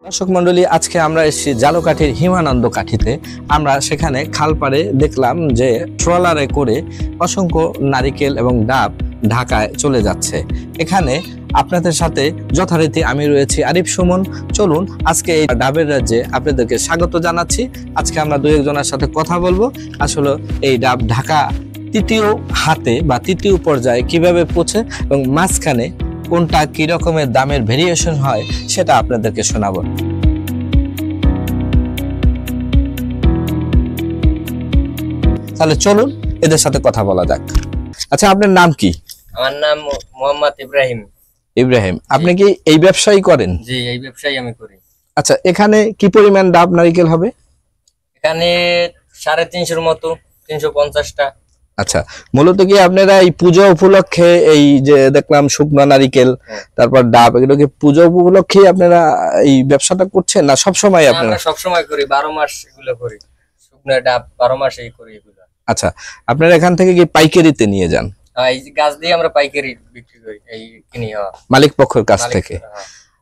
দর্শক মন্ডলী, আজকে আমরা এসেছি জালকাঠির হিমানন্দ কাঠিতে। আমরা সেখানে খালপাড়ে দেখলাম যে ট্রলারে করে অসংখ্য নারিকেল এবং ডাব ঢাকায় চলে যাচ্ছে। এখানে আপনাদের সাথে যথারীতি আমি রয়েছি আরিফ সুমন। চলুন আজকে এই ডাবের রাজ্যে আপনাদেরকে স্বাগত জানাচ্ছি। আজকে আমরা দু একজনের সাথে কথা বলবো আসলে এই ডাব ঢাকা তৃতীয় হাতে বা তৃতীয় পর্যায়ে কিভাবে পৌঁছে এবং মাঝখানে কোনটা কি রকমের দামের ভেরিয়েশন হয় সেটা আপনাদেরকে শোনাবো। তাহলে চলুন এদের সাথে কথা বলা যাক। আচ্ছা, আপনার নাম কি? আমার নাম মোহাম্মদ ইব্রাহিম। ইব্রাহিম, আপনি কি এই ব্যবসায়ী করেন? জি, এই ব্যবসায়ী আমি করি। আচ্ছা, এখানে কি পরিমাণ ডাব নারিকেল হবে? এখানে 350-এর মতো, 350টা। আচ্ছা, মূলত কি আপনারা এই পূজা উপলক্ষে এই যে দেখলাম শুকনো নারিকেল তারপর ডাব, এগুলো কি পূজা উপলক্ষে আপনারা এই ব্যবসাটা করছেন না সবসময়? আপনারা সবসময় করি, 12 মাস এগুলো করি। শুকনো ডাব 12 মাসেই করি এগুলো। আচ্ছা, আপনারা এখান থেকে কি পাইকারিতে নিয়ে যান? এই গাছ দিয়ে আমরা পাইকারি বিক্রি করি, এই কিনি মালিক পক্ষের কাছ থেকে।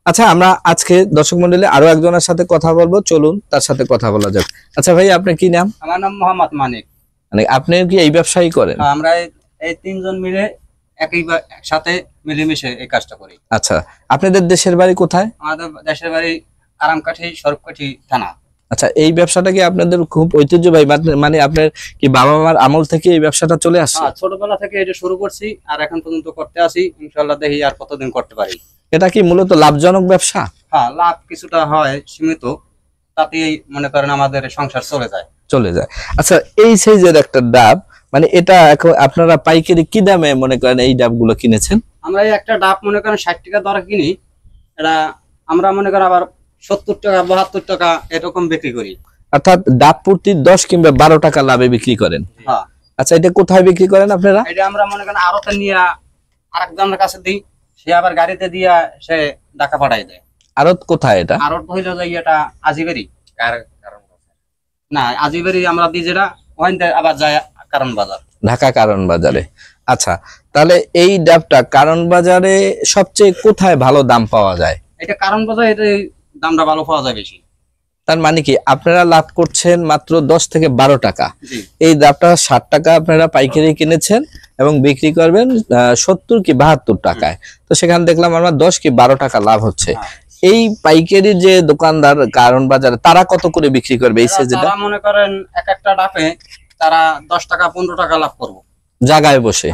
আচ্ছা, আমরা আজকে দর্শক মন্ডলী আরো একজনের সাথে কথা বলবো, চলুন তার সাথে কথা বলা যাক। আচ্ছা ভাই, আপনার কি নাম? আমার নাম মোহাম্মদ মানিক। মানে আপনি কি এই ব্যবসায়ী করেন? আমরা এই তিনজন মিলে একই সাথে মিলেমিশে এই কাজটা করি। আচ্ছা, আপনাদের দেশের বাড়ি কোথায়? আমাদের দেশের বাড়ি আরামকাঠি, সরবকাঠি থানা। আচ্ছা, এই ব্যবসাটা কি আপনাদের খুব ঐতিহ্যবাহী, মানে আপনার কি বাবা মার আমল থেকে এই ব্যবসাটা চলে আসছে? ছোটবেলা থেকে এটা শুরু করছি আর এখন পর্যন্ত করতে আসি। ইনশাআল্লাহ দেখি আর কতদিন করতে পারি। এটা কি মূলত লাভজনক ব্যবসা? হ্যাঁ, লাভ কিছুটা হয় সীমিত, তাতেই মনে করেন আমাদের সংসার চলে যায়। আচ্ছা, এই সাইজের একটা ডাব, মানে এটা এখন আপনারা পাইকারি কি দামে মনে করেন এই ডাবগুলো কিনেছেন? আমরা এই একটা ডাব মনে করেন 60 টাকা দরে কিনি। এটা আমরা মনে করেন আবার 70 টাকা 72 টাকা এরকম বিক্রি করি। অর্থাৎ ডাব প্রতি 10 কিংবা 12 টাকা লাভে বিক্রি করেন। হ্যাঁ। আচ্ছা, এটা কোথায় বিক্রি করেন আপনারা? এটা আমরা মনে করেন আড়তে নিয়ে আরেকজনের কাছে দিই, সে আবার গাড়িতে দিয়া সে ঢাকা পাঠাই দেয়। আড়ত কোথায় এটা? আড়ত হইল যে এটা আজিবেরি। না, আজিবেরি আমরা দিই, যেটা ওখানে আবার যায় কারণ বাজার, ঢাকা কারণ বাজারে। আচ্ছা, তাহলে এই ডাবটা কারণ বাজারে সবচেয়ে কোথায় ভালো দাম পাওয়া যায়? এটা কারণ বাজারে এটা দামটা ভালো পাওয়া যায় বেশি। তার মানে কি আপনারা লাভ করছেন মাত্র 10 থেকে 12 টাকা। এই ডাবটা 60 টাকা আপনারা পাইকারি কিনেছেন এবং বিক্রি করবেন 70 কি 72 টাকায়। তো সেখানে দেখলাম আমরা 10 কি 12 টাকা লাভ হচ্ছে। এই পাইকারি যে দোকানদার কারণ বাজারে তারা কত করে বিক্রি করবে এই সাইজটা? তারা মনে করেন এক একটা ডাবে তারা 10 টাকা 15 টাকা লাভ করবে জায়গায় বসে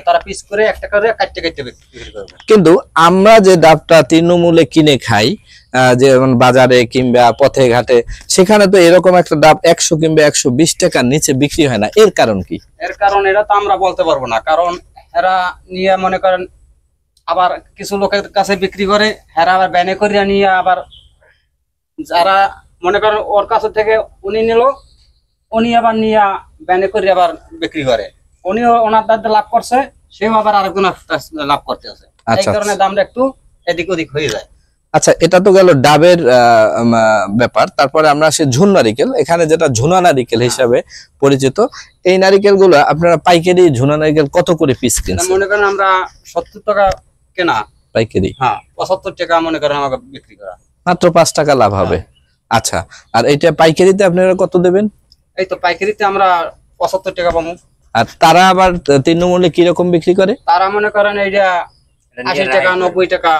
তারা পিস করে একটা করে কাটতে বিক্রি করবে। কিন্তু আমরা যে ডাবটা তৃণমূলে কিনে খাই, যেমন বাজারে কিংবা পথে ঘাটে, সেখানে তো এরকম একটা ডাব 100 কিংবা 120 টাকার নিচে বিক্রি হয় না। এর কারণ কি? এর কারণ এটা তো আমরা বলতে পারবো না, কারণ এরা নিয়ে মনে করেন আবার কিছু লোকের কাছে বিক্রি করে, এরা আবার ব্যানে করিয়া নিয়ে আবার যারা মনে করেন ওর কাছে থেকে উনি নিল, উনি আবার নিয়ে ব্যানে করে আবার বিক্রি করে, উনিও ওনার দাঁড়ে লাভ করছে, সেও আবার আরেকজন লাভ করতে আছে। এই কারণে দামটা একটু এদিক ওদিক হয়ে যায়। আচ্ছা, এটা তো গেল ডাবের ব্যাপার। তারপরে আমরা আসি ঝুন নারিকেল। এখানে যেটা ঝুনা নারিকেল হিসাবে পরিচিত, এই নারিকেল গুলো আপনারা পাইকারি ঝুনা নারিকেল কত করে পিস কিনছেন? মনে করেন আমরা 70 টাকা কেনা পাইকারি। হ্যাঁ, 75 টাকা মনে করেন আমাকে বিক্রি করা, মাত্র 5 টাকা লাভ হবে। আচ্ছা, আর এটা পাইকারিতে আপনারা কত দেবেন? এই তো পাইকারিতে আমরা 75 টাকা পাবো। আর তারা আবার তৃণমূলে কিরকম বিক্রি করে? তারা মনে করেন এইটা 80 টাকা 90 টাকা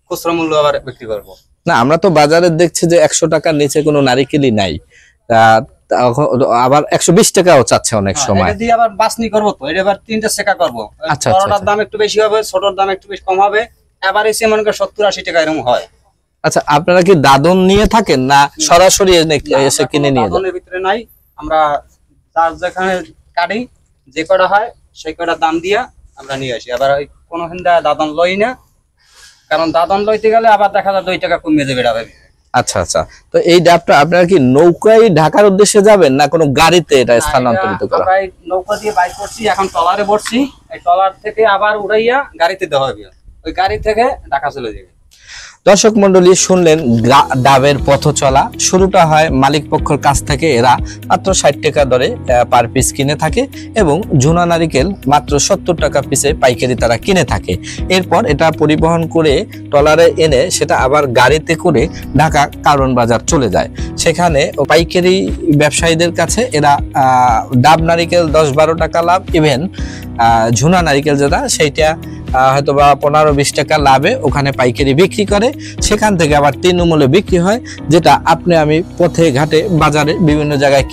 খুচরা মূল্য আবার বিক্রি করবো। না, আমরা তো বাজারে দেখছি যে 100 টাকার নিচে কোনো নারিকেলই নাই, আবার 120 টাকাও চাচ্ছে অনেক সময়। এটা দিয়ে আবার বাছনি করবো, তো এটা আবার 3টা শেখা করবো। বড়টার দাম একটু বেশি হবে, ছোটর দাম একটু বেশি কম হবে, এবার এসে মনে করেন 70-80 টাকা এরকম হয়। আচ্ছা, আপনারা কি দাদন নিয়ে থাকেন না সরাসরি এসে কিনে নিয়ে যান? দাদনের ভিতরে নাই, আমরা তার যেখানে কাটি যে কটা হয় সেই কটা দাম দিয়া আমরা নিয়ে আসি। আবার কোনো দাদন লই না, কারণ দাদন লইতে গেলে আবার দেখা যায় 2 টাকা কমিয়ে দেবে ডাবে। আচ্ছা আচ্ছা, তো এই ডাবটা আপনারা কি নৌকায় ঢাকার উদ্দেশ্যে যাবেন না কোনো গাড়িতে এটা স্থানান্তরিত করা? আমরা নৌকা দিয়ে বাইক করছি, এখন ট্রলারে বসছি, এই ট্রলার থেকে আবার উড়াইয়া গাড়িতে দেওয়া হবে, ওই গাড়ি থেকে ঢাকা চলে যাবে। দর্শক মন্ডলী, শুনলেন ডাবের পথ চলা। শুরুটা হয় মালিক পক্ষের কাছ থেকে, এরা মাত্র 60 টাকা দরে পার পিস কিনে থাকে এবং ঝুনা নারিকেল মাত্র 70 টাকা পিসে পাইকারি তারা কিনে থাকে। এরপর এটা পরিবহন করে ট্রলারে এনে সেটা আবার গাড়িতে করে ঢাকা কারণ বাজার চলে যায়। সেখানে পাইকারি ব্যবসায়ীদের কাছে এরা ডাব নারিকেল 10-12 টাকা লাভ, ইভেন ঝুনা নারিকেল যেটা সেইটা হয়তো বা 15-20 টাকা লাভে ওখানে পাইকারি বিক্রি করে। সেখান থেকে আবার তৃণমূলে বিক্রি হয়, যেটা আপনি আমি পথে ঘাটে বাজারে বিভিন্ন জায়গায়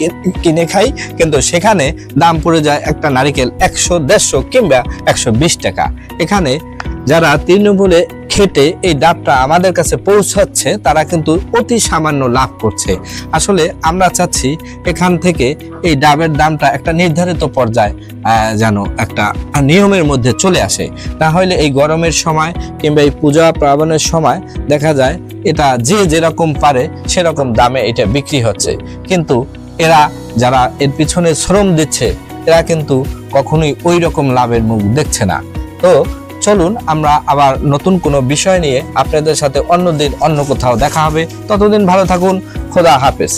কিনে খাই, কিন্তু সেখানে দাম পড়ে যায় একটা নারিকেল 100-150 কিংবা 120 টাকা। এখানে যারা তৃণমূলে খেটে এই ডাবটা আমাদের কাছে পৌঁছাচ্ছে তারা কিন্তু অতি সামান্য লাভ করছে। আসলে আমরা চাচ্ছি এখান থেকে এই ডাবের দামটা একটা নির্ধারিত পর্যায়ে যেন একটা নিয়মের মধ্যে চলে আসে। না হলে এই গরমের সময় কিংবা এই পূজা পার্বণের সময় দেখা যায় এটা যে যেরকম পারে সেরকম দামে এটা বিক্রি হচ্ছে, কিন্তু এরা যারা এর পিছনে শ্রম দিচ্ছে এরা কিন্তু কখনোই ওই রকম লাভের মুখ দেখছে না। তো চলুন আমরা আবার নতুন কোনো বিষয় নিয়ে আপনাদের সাথে অন্যদিন অন্য কোথাও দেখা হবে। ততদিন ভালো থাকুন। খোদা হাফেজ।